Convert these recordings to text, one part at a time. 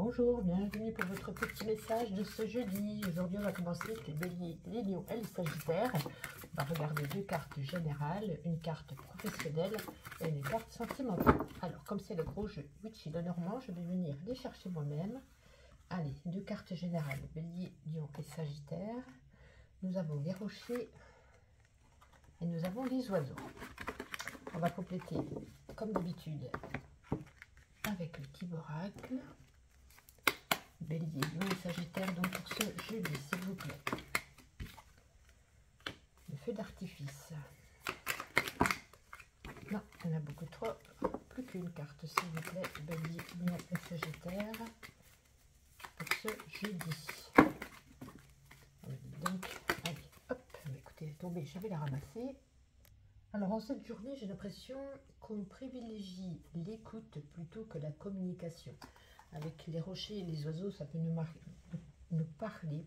Bonjour, bienvenue pour votre petit message de ce jeudi. Aujourd'hui, on va commencer avec les béliers, les lions et les sagittaires. On va regarder deux cartes générales, une carte professionnelle et une carte sentimentale. Alors, comme c'est le gros jeu Witchy Lenormand, je vais venir les chercher moi-même. Allez, deux cartes générales, bélier, lion et sagittaire. Nous avons les rochers et nous avons les oiseaux. On va compléter, comme d'habitude, avec le petit oracle. Bélier, lion et sagittaire, donc pour ce jeudi, s'il vous plaît. Le feu d'artifice. Non, il y en a beaucoup trop. Plus qu'une carte, s'il vous plaît. Bélier, lion et sagittaire. Pour ce jeudi. Donc, allez, hop. Écoutez, elle est tombée, je vais la ramasser. Alors, en cette journée, j'ai l'impression qu'on privilégie l'écoute plutôt que la communication. Avec les rochers et les oiseaux, ça peut nous parler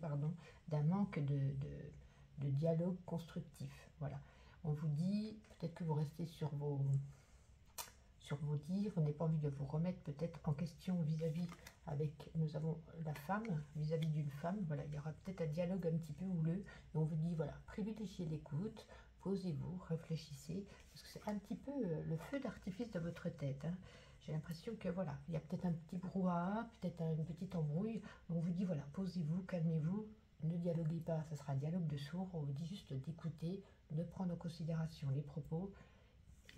d'un manque de dialogue constructif. Voilà. On vous dit, peut-être que vous restez sur vos dires, on n'a pas envie de vous remettre peut-être en question vis-à-vis avec, nous avons la femme, vis-à-vis d'une femme. Voilà, il y aura peut-être un dialogue un petit peu houleux. Et on vous dit, voilà, privilégiez l'écoute, posez-vous, réfléchissez, parce que c'est un petit peu le feu d'artifice de votre tête, hein. J'ai l'impression que voilà, il y a peut-être un petit brouhaha, peut-être une petite embrouille. On vous dit voilà, posez-vous, calmez-vous, ne dialoguez pas, ce sera un dialogue de sourds. On vous dit juste d'écouter, de prendre en considération les propos.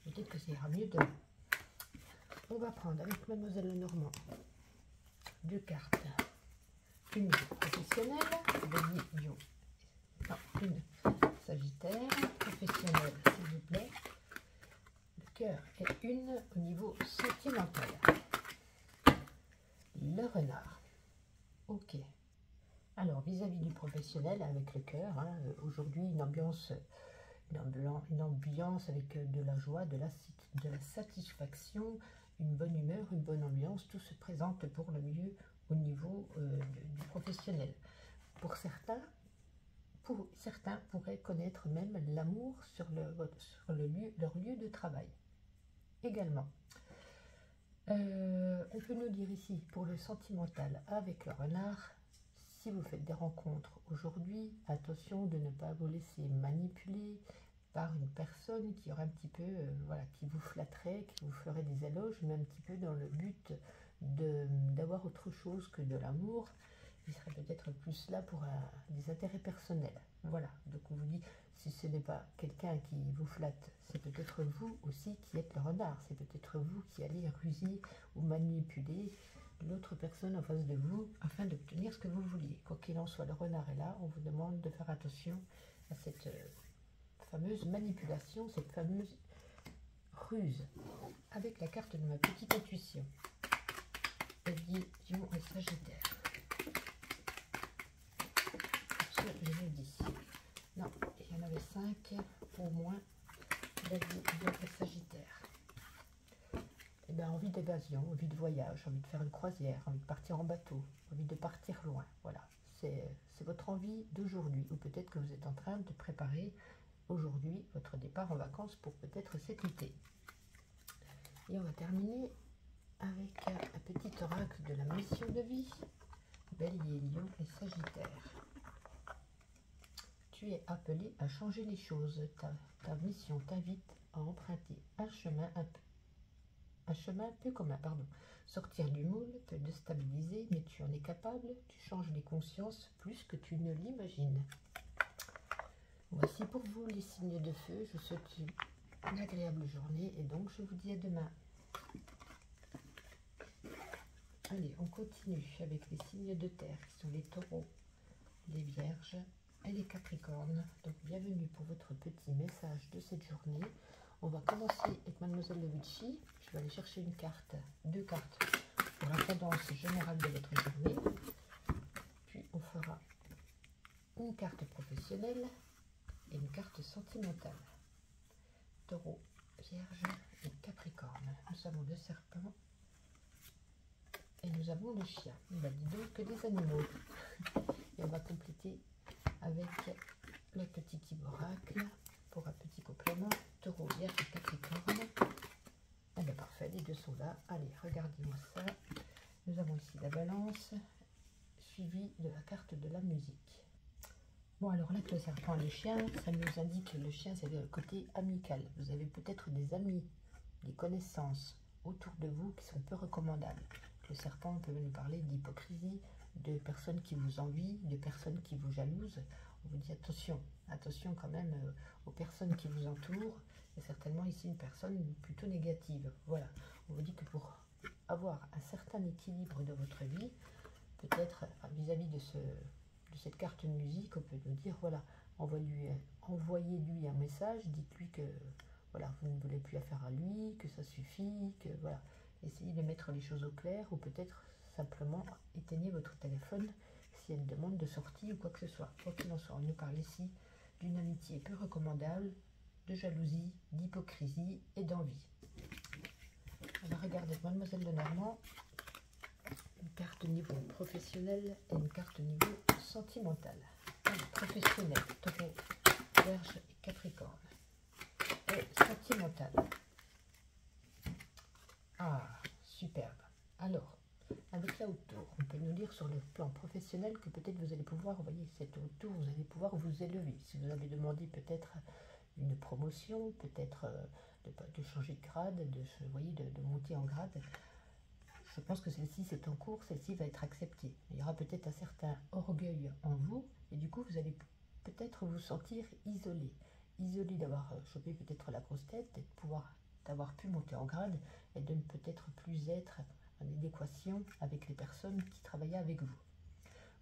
Peut-être que ça ira mieux demain. On va prendre avec Mademoiselle Lenormand deux cartes. Une professionnelle, bélier, lion. Non, une sagittaire, professionnelle, s'il vous plaît. Cœur et une au niveau sentimental. Le renard. Ok. Alors, vis-à-vis du professionnel, avec le cœur, hein, aujourd'hui, une ambiance avec de la joie, de la satisfaction, une bonne humeur, une bonne ambiance. Tout se présente pour le mieux au niveau du professionnel. Pour certains pourraient connaître même l'amour sur leur lieu de travail. Également, on peut nous dire ici pour le sentimental avec le renard, si vous faites des rencontres aujourd'hui, attention de ne pas vous laisser manipuler par une personne qui aurait un petit peu, voilà, qui vous flatterait, qui vous ferait des éloges, mais un petit peu dans le but d'avoir autre chose que de l'amour. Il serait peut-être plus là pour des intérêts personnels. Voilà, donc on vous dit, si ce n'est pas quelqu'un qui vous flatte, c'est peut-être vous aussi qui êtes le renard, c'est peut-être vous qui allez ruser ou manipuler l'autre personne en face de vous afin d'obtenir ce que vous vouliez. Quoi qu'il en soit, le renard est là, on vous demande de faire attention à cette fameuse manipulation, cette fameuse ruse. Avec la carte de ma petite intuition, Bélier, lion et sagittaire. Je vous dis, non, il y en avait 5 au moins, Bélier, lion et sagittaire. Et bien, envie d'évasion, envie de voyage, envie de faire une croisière, envie de partir en bateau, envie de partir loin. Voilà, c'est votre envie d'aujourd'hui. Ou peut-être que vous êtes en train de préparer aujourd'hui votre départ en vacances pour peut-être cet été. Et on va terminer avec un petit oracle de la mission de vie. Bélier, lion et sagittaire. Tu es appelé à changer les choses. Ta mission t'invite à emprunter un chemin peu commun, Sortir du moule peut déstabiliser, mais tu en es capable, tu changes les consciences plus que tu ne l'imagines. Voici pour vous les signes de feu, je vous souhaite une agréable journée et donc je vous dis à demain. Allez, on continue avec les signes de terre qui sont les taureaux, les vierges et les capricornes. Donc bienvenue pour votre petit message de cette journée. On va commencer avec Mademoiselle de Witchy. Je vais aller chercher une carte, deux cartes pour la tendance générale de votre journée. Puis on fera une carte professionnelle et une carte sentimentale. Taureau, Vierge et Capricorne. Nous avons le serpent et nous avons le chien. On va dire donc que des animaux. Et on va compléter avec le petit oracle pour un petit complément. Taureau, Vierge et Capricorne. Eh bien parfait, les deux sont là. Allez, regardez-moi ça. Nous Nous avons ici la balance, suivie de la carte de la musique. Bon, alors là, le serpent et le chien, ça nous indique que le chien, c'est le côté amical. Vous avez peut-être des amis, des connaissances autour de vous qui sont peu recommandables. Le serpent peut nous parler d'hypocrisie, de personnes qui vous envient, de personnes qui vous jalousent. On vous dit attention, attention quand même aux personnes qui vous entourent. Et certainement ici une personne plutôt négative. Voilà, on vous dit que pour avoir un certain équilibre de votre vie, peut-être vis-à-vis de cette carte musique, on peut nous dire, voilà, envoyez-lui un message, dites-lui que voilà, vous ne voulez plus affaire à lui, que ça suffit, que voilà, essayez de mettre les choses au clair, ou peut-être simplement éteignez votre téléphone si elle demande de sortie ou quoi que ce soit. Quoi qu'il en soit, on nous parle ici d'une amitié peu recommandable, de jalousie, d'hypocrisie et d'envie. On va regarder Mademoiselle Lenormand, une carte niveau professionnel et une carte niveau sentimental. Alors, professionnel, Taureau, Vierge et Capricorne. Et sentimental. Ah, superbe. Alors, avec la haute tour, on peut nous dire sur le plan professionnel que peut-être vous allez pouvoir, vous voyez, cette haute tour, vous allez pouvoir vous élever. Si vous avez demandé peut-être une promotion, peut-être de changer de grade, vous voyez, de monter en grade, je pense que celle-ci, c'est en cours, celle-ci va être acceptée. Il y aura peut-être un certain orgueil en vous, et du coup, vous allez peut-être vous sentir isolé. Isolé d'avoir chopé peut-être la grosse tête, d'avoir pu monter en grade, et de ne peut-être plus être en adéquation avec les personnes qui travaillaient avec vous.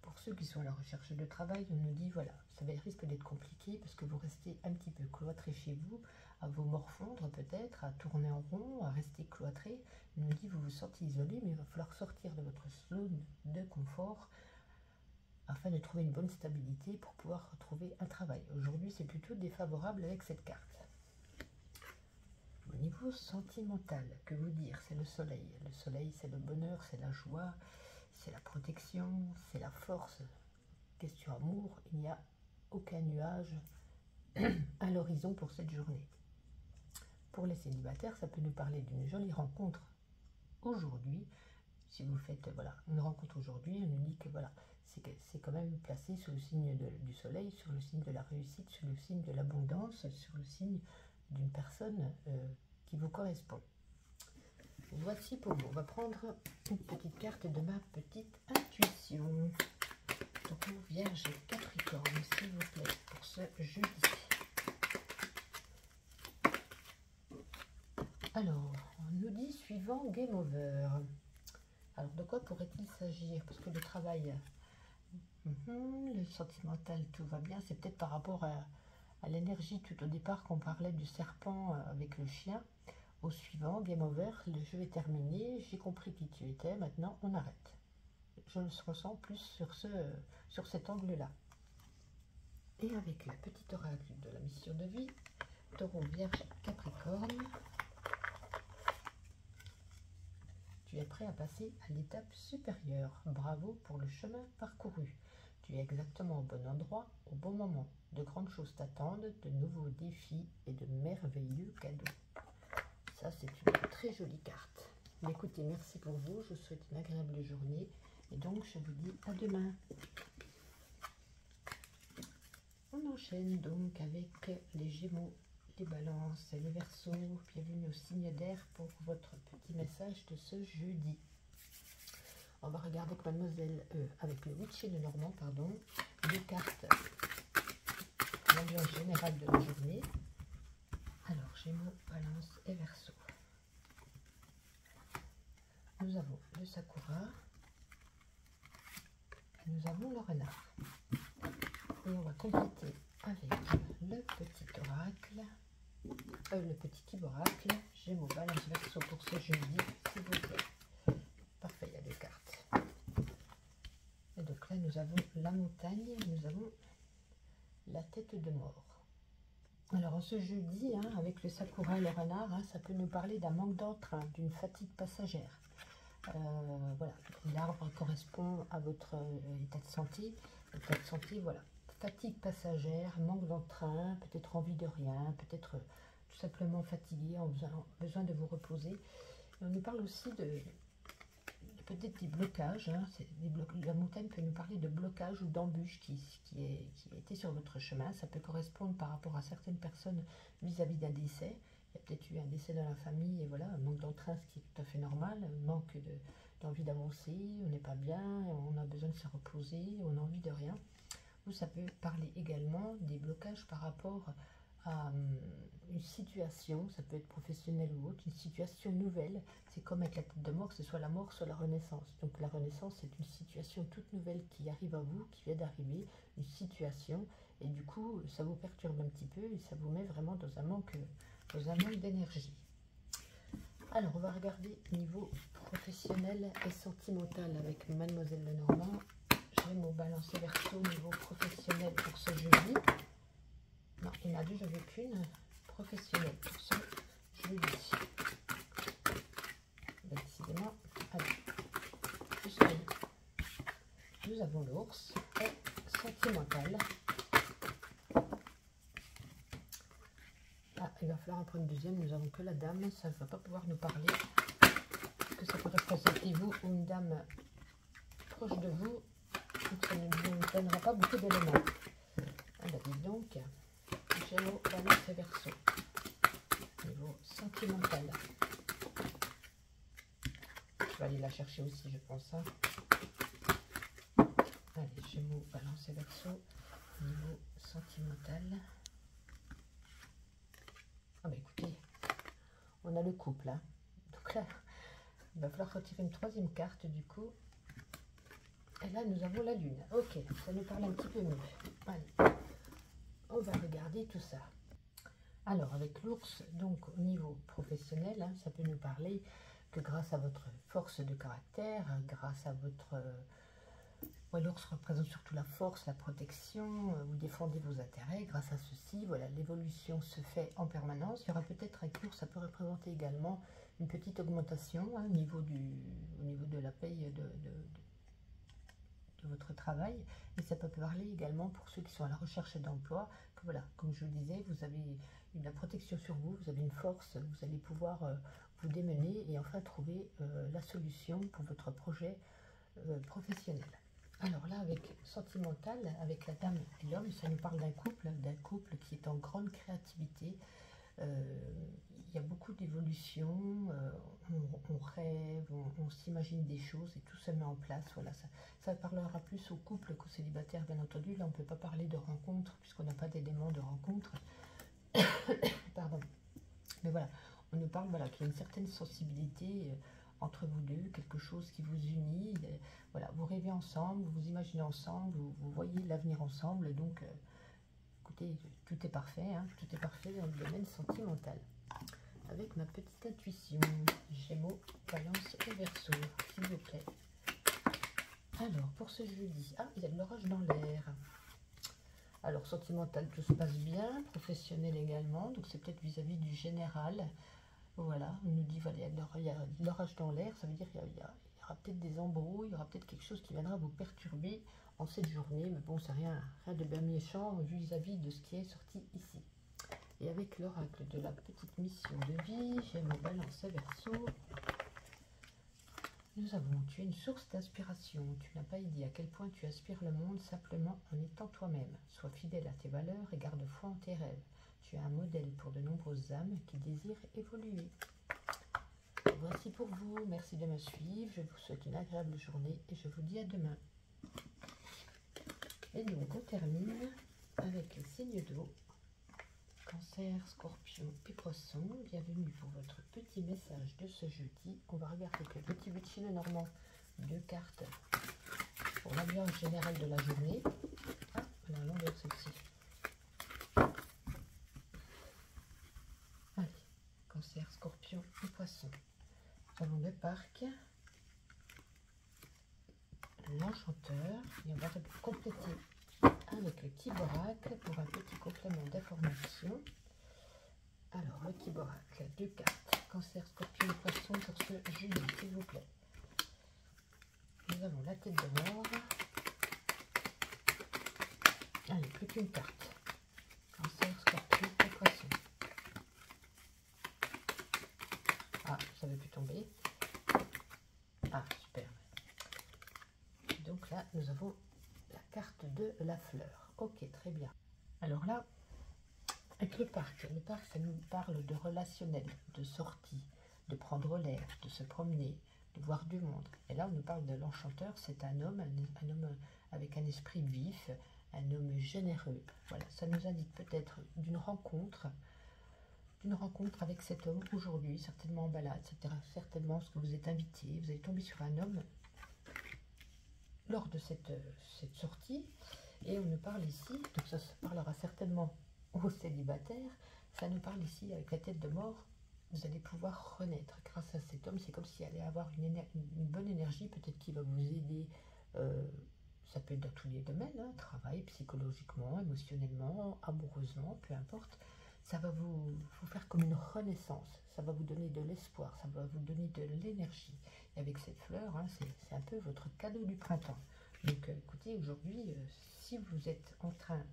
Pour ceux qui sont à la recherche de travail, on nous dit, voilà, ça risque d'être compliqué parce que vous restez un petit peu cloîtré chez vous, à vous morfondre peut-être, à tourner en rond, à rester cloîtré. On nous dit, vous vous sentez isolé, mais il va falloir sortir de votre zone de confort afin de trouver une bonne stabilité pour pouvoir retrouver un travail. Aujourd'hui, c'est plutôt défavorable avec cette carte. Au niveau sentimental, que vous dire, c'est le soleil. Le soleil, c'est le bonheur, c'est la joie, c'est la protection, c'est la force. Question amour, il n'y a aucun nuage à l'horizon pour cette journée. Pour les célibataires, ça peut nous parler d'une jolie rencontre aujourd'hui. Si vous faites voilà, une rencontre aujourd'hui, on nous dit que voilà, c'est quand même placé sous le signe du soleil, sur le signe de la réussite, sur le signe de l'abondance, sur le signe d'une personne qui vous correspond. Voici pour vous. On va prendre une petite carte de ma petite intuition. Taureau, Vierge et Capricorne, s'il vous plaît, pour ce jeudi. Alors, on nous dit suivant Game Over. Alors, de quoi pourrait-il s'agir? Parce que le travail, le sentimental, tout va bien. C'est peut-être par rapport à l'énergie tout au départ qu'on parlait du serpent avec le chien. Au suivant, Game Over, le jeu est terminé, j'ai compris qui tu étais, maintenant on arrête. Je le ressens plus sur cet angle-là. Et avec la petite oracle de la mission de vie, Taureau, Vierge, Capricorne, tu es prêt à passer à l'étape supérieure. Bravo pour le chemin parcouru. Tu es exactement au bon endroit, au bon moment. De grandes choses t'attendent, de nouveaux défis et de merveilleux cadeaux. Ça, c'est une très jolie carte. Mais écoutez, merci pour vous. Je vous souhaite une agréable journée. Et donc, je vous dis à demain. On enchaîne donc avec les Gémeaux, les Balances et les Verseaux. Bienvenue au signe d'air pour votre petit message de ce jeudi. On va regarder avec Mademoiselle, avec le Witcher de Normand, pardon, deux cartes, l'ambiance générale de la journée. Alors, Gémeaux, Balance et Verseau. Nous avons le Sakura. Et nous avons le renard. Et on va compléter avec le petit oracle, le petit Kiboracle, Gémeaux, Balance, Verseau pour ce jeudi, s'il vous plaît. Parfait, il y a deux cartes. Et donc là, nous avons la montagne, nous avons la tête de mort. Alors, en ce jeudi, avec le Sakura et le renard, ça peut nous parler d'un manque d'entrain, d'une fatigue passagère. Voilà, l'arbre correspond à votre état de santé. État de santé, voilà. Fatigue passagère, manque d'entrain, peut-être envie de rien, peut-être tout simplement fatigué, en besoin de vous reposer. Et on nous parle aussi de peut-être des blocages. Hein, la montagne peut nous parler de blocages ou d'embûches qui étaient sur votre chemin. Ça peut correspondre par rapport à certaines personnes vis-à-vis d'un décès. Il y a peut-être eu un décès dans la famille et voilà, un manque d'entrain, ce qui est tout à fait normal, un manque d'envie d'avancer, on n'est pas bien, on a besoin de se reposer, on a envie de rien. Ou ça peut parler également des blocages par rapport à une situation, ça peut être professionnelle ou autre, une situation nouvelle. C'est comme avec la tête de mort, que ce soit la mort, soit la renaissance. Donc la renaissance, c'est une situation toute nouvelle qui arrive à vous, qui vient d'arriver, une situation, et du coup, ça vous perturbe un petit peu et ça vous met vraiment dans un manque d'énergie. Alors, on va regarder niveau professionnel et sentimental avec Mademoiselle Lenormand. Je vais me balancer verso au niveau professionnel pour ce jeudi. Non, il y en a deux, je veux qu'une professionnelle pour ce jeudi. Décidément, allez, jusqu'à nous avons l'ours et sentimental. Ah, il va falloir en prendre une deuxième, nous avons que la dame, ça ne va pas pouvoir nous parler. Que ça peut représenter vous ou une dame proche de vous, donc ça ne nous donnera pas beaucoup d'éléments. Ah bah dis donc, Gémeaux, Balance et Verseau. Niveau sentimental. Je vais aller la chercher aussi, je pense. Hein. Allez, Gémeaux, Balance et Verseau. Niveau sentimental. Ah bah écoutez, on a le couple. Hein. Donc là, il va falloir retirer une troisième carte du coup. Et là, nous avons la lune. Ok, ça nous parle un petit peu mieux. Allez, on va regarder tout ça. Alors, avec l'ours, donc au niveau professionnel, hein, ça peut nous parler que grâce à votre force de caractère, grâce à votre... l'ours représente surtout la force, la protection, vous défendez vos intérêts. Grâce à ceci, voilà, l'évolution se fait en permanence. Il y aura peut-être avec l'ours, ça peut représenter également une petite augmentation hein, au niveau de la paye de votre travail. Et ça peut parler également pour ceux qui sont à la recherche d'emploi, que voilà, comme je vous le disais, vous avez une protection sur vous, vous avez une force, vous allez pouvoir vous démener et enfin trouver la solution pour votre projet professionnel. Alors là, avec sentimental, avec la dame et l'homme, ça nous parle d'un couple qui est en grande créativité. Il y a beaucoup d'évolutions, on rêve, on s'imagine des choses et tout se met en place. Voilà, ça parlera plus au couple qu'aux célibataires, bien entendu. Là, on ne peut pas parler de rencontre puisqu'on n'a pas d'éléments de rencontre. Pardon. Mais voilà, on nous parle voilà, qu'il y a une certaine sensibilité entre vous deux, quelque chose qui vous unit. Voilà, vous rêvez ensemble, vous imaginez ensemble, vous voyez l'avenir ensemble. Donc, écoutez, tout est parfait, hein, tout est parfait dans le domaine sentimental. Avec ma petite intuition, Gémeaux, Balance et Verseau, s'il vous plaît. Alors, pour ce jeudi, ah, il y a de l'orage dans l'air. Alors, sentimental, tout se passe bien, professionnel également, donc c'est peut-être vis-à-vis du général. Voilà, on nous dit, voilà, il y a de l'orage dans l'air, ça veut dire qu'il y aura peut-être des embrouilles, il y aura peut-être quelque chose qui viendra vous perturber en cette journée, mais bon, c'est rien de bien méchant vis-à-vis de ce qui est sorti ici. Et avec l'oracle de la petite mission de vie, Gémeaux, Balance et Verseau, nous avons, tu es une source d'inspiration, tu n'as pas idée à quel point tu aspires le monde simplement en étant toi-même. Sois fidèle à tes valeurs et garde foi en tes rêves. Tu es un modèle pour de nombreuses âmes qui désirent évoluer. Voici pour vous, merci de me suivre, je vous souhaite une agréable journée et je vous dis à demain. Et donc on termine avec les signes d'eau. Cancer, Scorpion et Poisson, bienvenue pour votre petit message de ce jeudi. On va regarder que le petit Witchy Lenormand, 2 cartes pour l'ambiance générale de la journée. Ah, on a l'envers celle-ci. Allez, Cancer, Scorpion et Poisson. Nous avons le parc, l'enchanteur, et on va compléter avec le Kiborak pour un petit complément d'information. Alors, le Kiborak, 2 cartes, Cancer, Scorpion et Poisson pour ce jeudi, s'il vous plaît. Nous avons la tête de mort. Allez, plus qu'une carte. Cancer, Scorpion et Poisson. Ah, ça ne veut plus tomber. Ah, super. donc là, nous avons la carte de la fleur. Ok, très bien. Alors là, avec le parc, ça nous parle de relationnel, de sortie, de prendre l'air, de se promener, de voir du monde. Et là, on nous parle de l'enchanteur. C'est un homme avec un esprit vif, un homme généreux. Voilà, ça nous indique peut-être d'une rencontre avec cet homme aujourd'hui, certainement en balade, certainement parce que vous êtes invité, vous allez tomber sur un homme lors de cette sortie. Et on nous parle ici, donc ça se parlera certainement aux célibataires, ça nous parle ici avec la tête de mort. Vous allez pouvoir renaître grâce à cet homme. C'est comme s'il allait avoir une bonne énergie, peut-être qu'il va vous aider. Ça peut être dans tous les domaines, hein, travail, psychologiquement, émotionnellement, amoureusement, peu importe. Ça va vous faire comme une renaissance. Ça va vous donner de l'espoir, ça va vous donner de l'énergie. Et avec cette fleur, hein, c'est un peu votre cadeau du printemps. Donc écoutez, aujourd'hui, si vous êtes enclin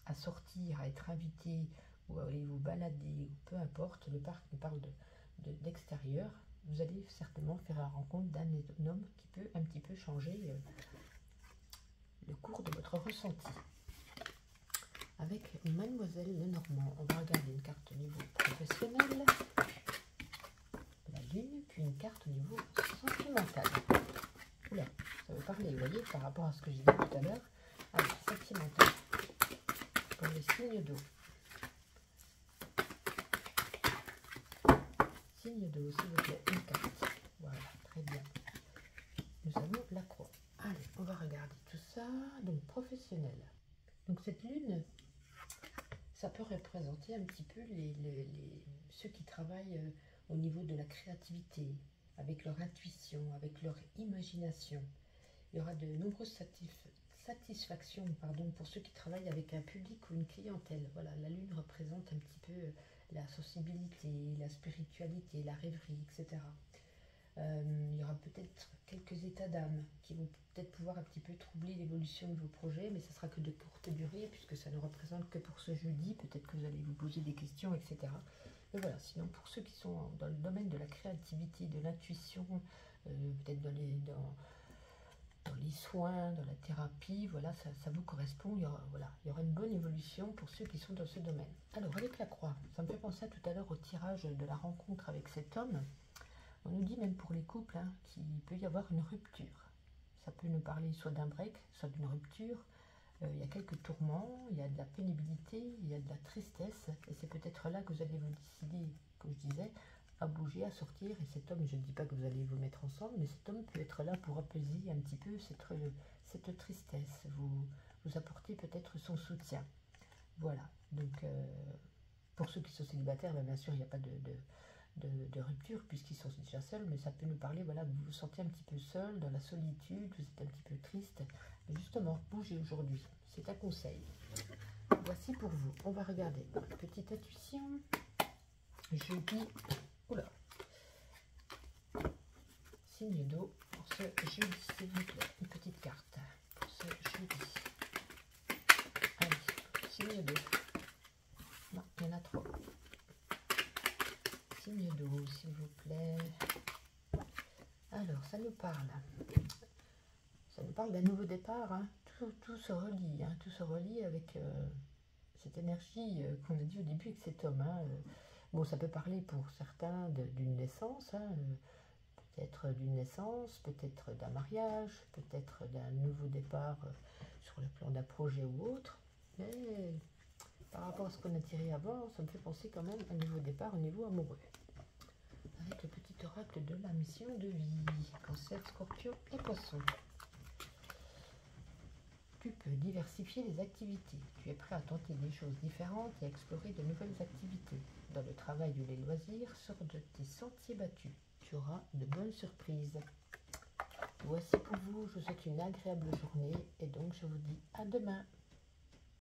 à sortir, à être invité, ou à aller vous balader, ou peu importe, le parc nous parle d'extérieur, vous allez certainement faire la rencontre d'un homme qui peut un petit peu changer le cours de votre ressenti. Avec Mademoiselle Lenormand, on va regarder une carte au niveau professionnel, la lune, puis une carte au niveau sentimental. Oula, ça veut parler, vous voyez, par rapport à ce que j'ai dit tout à l'heure. Alors, sentimental, pour les signes d'eau. Signe d'eau, s'il vous plaît, une carte. Voilà, très bien. Nous avons la croix. Allez, on va regarder tout ça. Donc, professionnel. Donc, cette lune, ça peut représenter un petit peu ceux qui travaillent au niveau de la créativité, avec leur intuition, avec leur imagination. Il y aura de nombreuses satisfactions pour ceux qui travaillent avec un public ou une clientèle. Voilà, la lune représente un petit peu la sensibilité, la spiritualité, la rêverie, etc. Il y aura peut-être quelques états d'âme qui vont peut-être pouvoir un petit peu troubler l'évolution de vos projets, mais ce sera que de courte durée, puisque ça ne représente que pour ce jeudi. Peut-être que vous allez vous poser des questions, etc. Mais voilà, sinon pour ceux qui sont dans le domaine de la créativité, de l'intuition, peut-être dans les soins, dans la thérapie, voilà, ça vous correspond. Il y aura une bonne évolution pour ceux qui sont dans ce domaine. Alors, avec la croix, ça me fait penser tout à l'heure au tirage de la rencontre avec cet homme. On nous dit même pour les couples qu'il peut y avoir une rupture. Ça peut nous parler soit d'un break, soit d'une rupture. Il y a quelques tourments, il y a de la pénibilité, il y a de la tristesse. Et c'est peut-être là que vous allez vous décider, comme je disais, à bouger, à sortir. Et cet homme, je ne dis pas que vous allez vous mettre ensemble, mais cet homme peut être là pour apaiser un petit peu cette tristesse, vous apporter peut-être son soutien. Voilà, donc pour ceux qui sont célibataires, bien sûr, il n'y a pas de rupture puisqu'ils sont déjà seuls, mais ça peut nous parler, voilà, vous vous sentez un petit peu seul, dans la solitude, vous êtes un petit peu triste. Mais justement, bougez aujourd'hui, c'est un conseil. Voici pour vous, on va regarder. Petite intuition, jeudi. Oula. Signe d'eau pour ce jeudi, s'il vous plaît. Une petite carte pour ce jeudi. Allez, signe d'eau. Non, il y en a trop. Signe d'eau, s'il vous plaît. Alors, ça nous parle. Ça nous parle d'un nouveau départ. Hein. Tout se relie. Hein. Tout se relie avec cette énergie qu'on a dit au début avec cet homme. Hein. Bon, ça peut parler pour certains d'une naissance, hein, peut-être d'une naissance, peut-être d'un mariage, peut-être d'un nouveau départ sur le plan d'un projet ou autre. Mais par rapport à ce qu'on a tiré avant, ça me fait penser quand même à un nouveau départ au niveau amoureux. Avec le petit oracle de la mission de vie, Cancer, Scorpion et Poisson. Tu peux diversifier les activités. Tu es prêt à tenter des choses différentes et à explorer de nouvelles activités. Dans le travail ou les loisirs, sors de tes sentiers battus. Tu auras de bonnes surprises. Voici pour vous, je vous souhaite une agréable journée et donc je vous dis à demain.